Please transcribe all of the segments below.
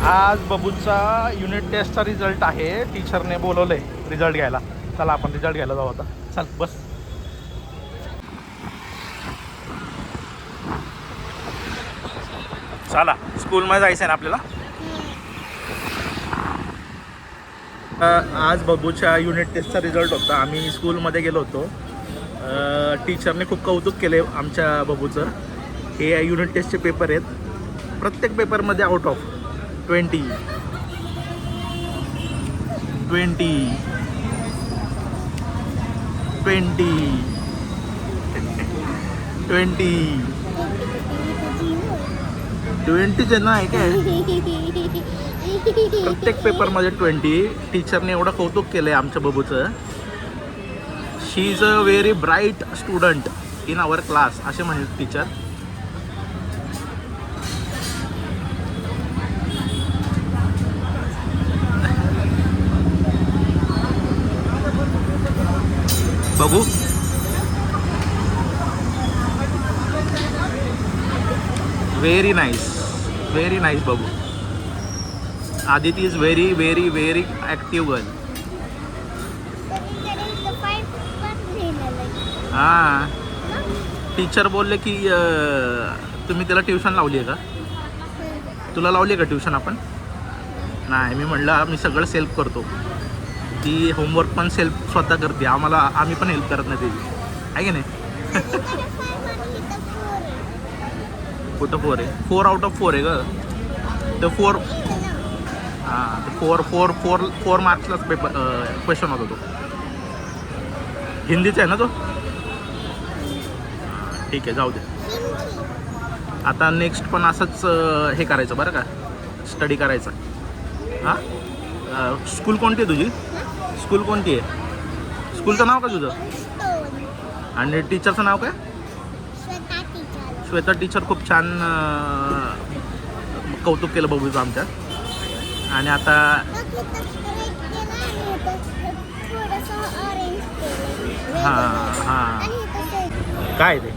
आज बबूचा unit टेस्टचा result आहे. टीचरने बोलवलंय result घ्यायला. चला आपण रिझल्ट घ्यायला जाऊ आता. चल बस. चला स्कूलमध्ये जायचं आहे ना आपल्याला. आज बबूच्या युनिट टेस्टचा रिझल्ट होता. आम्ही स्कूलमध्ये गेलो होतो. टीचरने खूप कौतुक केले आमच्या बबूचं. हे युनिट टेस्टचे पेपर आहेत. प्रत्येक पेपरमध्ये आउट ऑफ 20 20चे नाही काय, प्रत्येक पेपरमध्ये 20. टीचरने एवढं कौतुक केलं आहे आमच्या बबूचं. She is a very bright student in our class असे म्हणले टीचर. बघू व्हेरी नाईस बघू. Aditi is very very very active girl. हां, टीचर बोलले की तुम्ही त्याला ट्युशन लावली आहे का? तुला लावली आहे का ट्युशन? आपण नाही, मी म्हणलं मी सगळं सेल्फ करतो. ती होमवर्क पण सेल्फ स्वतः करते. आम्ही पण हेल्प करत नाही त्याची, आहे की नाही? कुठं 4 आहे? 4 आउट ऑफ 4 आहे का? तर 4 हां, 4 मार्क्सलाच पेपर क्वेश्चन होता तो. हिंदीचा आहे ना तो? ठीक आहे, जाऊ दे. आता नेक्स्ट पण असंच हे करायचं बरं का, स्टडी करायचा. हां, स्कूल कोणती आहे तुझी? स्कूल कोणती आहे? स्कूलचं नाव का तुझं? आणि टीचरचं नाव काय? श्वेता टीचर. खूप छान कौतुक केलं बघूचं आमच्या. आणि आता हां काय ते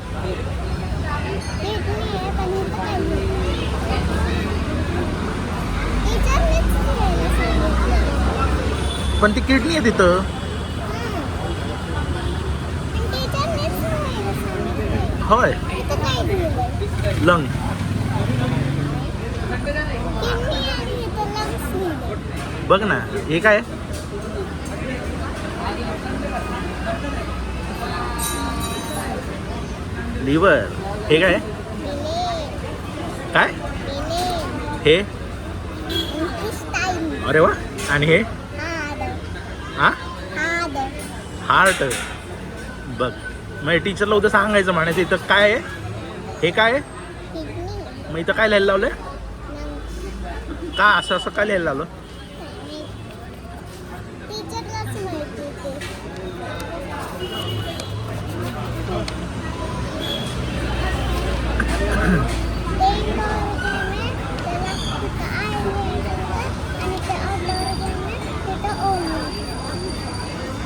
पण ती किडनी आहे तिथं. होय, लंग. बघ ना, हे काय? लिव्हर. हे काय काय हे? अरे वा. आणि हे हां, हार्ट. बघ, मग टीचरला उद्या सांगायचं म्हणायचं इथं काय आहे, हे काय आहे. मग इथं काय लिहायला लावलंय? का असं काय लिहायला लावलं?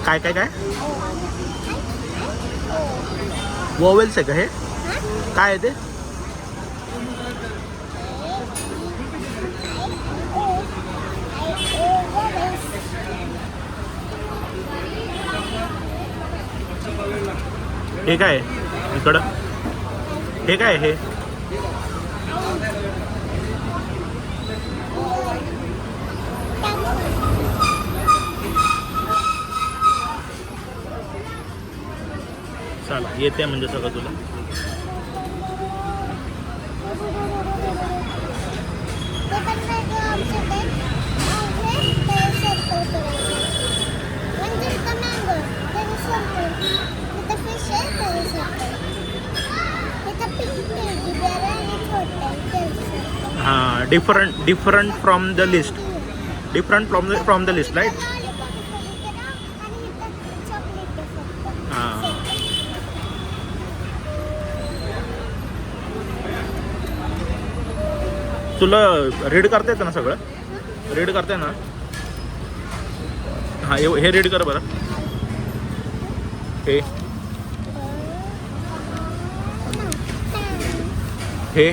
काय काय काय वोवेल्स आहे का हे? काय आहे ते? हे काय आहे इकडं? हे काय आहे? हे चला येते म्हणजे सगळं तुला. हां, different from the list. Different from the list, right? हां, तुला रीड करता येतं ना सगळं? रीड करते ना? हां, हे रीड कर बरं. हे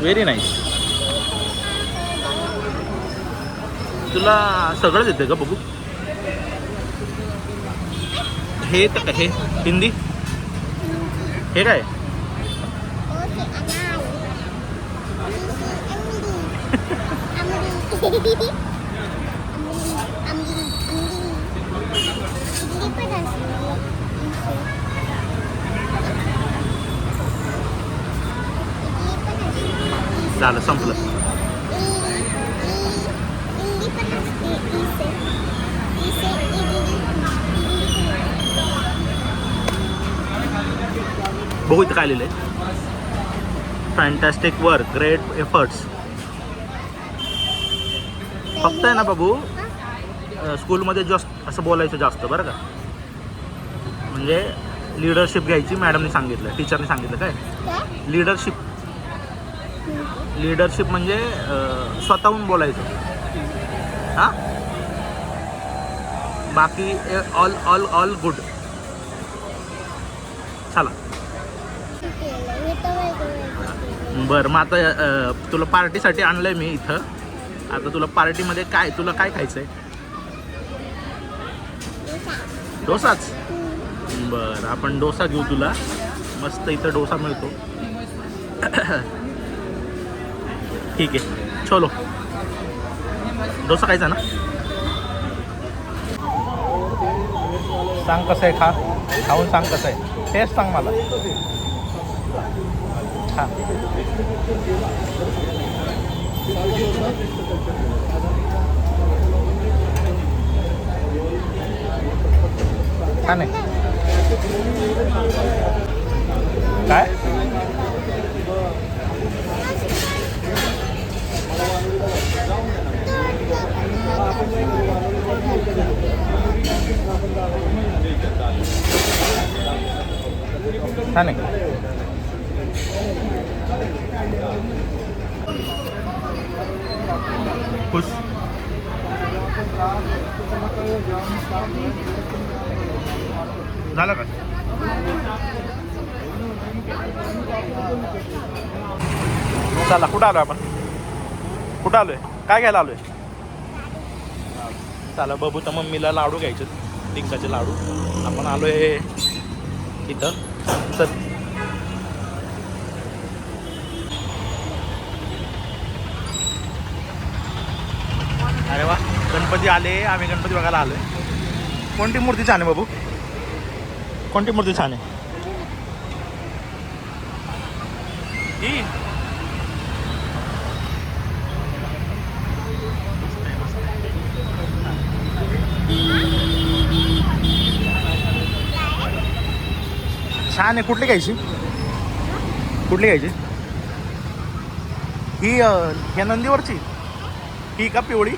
व्हेरी नाईस. तुला सगळंच येते का बघू? हे येतं का हे हिंदी? हे काय? झालं संपलं. बघू इथं काय लिहिलंय. Fantastic work, great efforts. फक्त आहे ना बाबू, स्कूलमध्ये जास्त असं बोलायचं जास्त बरं का. म्हणजे लिडरशिप घ्यायची मॅडमने सांगितलं, टीचरने सांगितलं. काय लिडरशिप म्हणजे स्वतःहून बोलायचं. हां, बाकी ऑल ऑल ऑल गुड. चला बरं, मग आता तुला पार्टीसाठी आणलं आहे मी इथं. आता तुला पार्टीमध्ये काय, तुला काय खायचं आहे? डोसाच. बरं, आपण डोसा घेऊ. तुला मस्त इथं डोसा मिळतो. ठीक आहे, चलो. डोसा खायचा ना? सांग कसं आहे, खाऊन सांग कसं आहे. टेस्ट सांग मला. हां, छान आहे. काय छान आहे. खुश झालं का? चला, कुठं आलो आपण? कुठं आलोय? काय घ्यायला आलोय? चला, बबू तर मम्मीला लाडू घ्यायचे, डिंकाचे लाडू. आपण आलोय इथं. चल. अरे वा, गणपती आले. आम्ही गणपती बघायला आलोय. कोणती मूर्ती छान आहे बाबू? कोणती मूर्ती छान आहे? ही छान आहे. कुठली घ्यायची? कुठली घ्यायची? ही ह्या नंदीवरची? ही का पिवळी?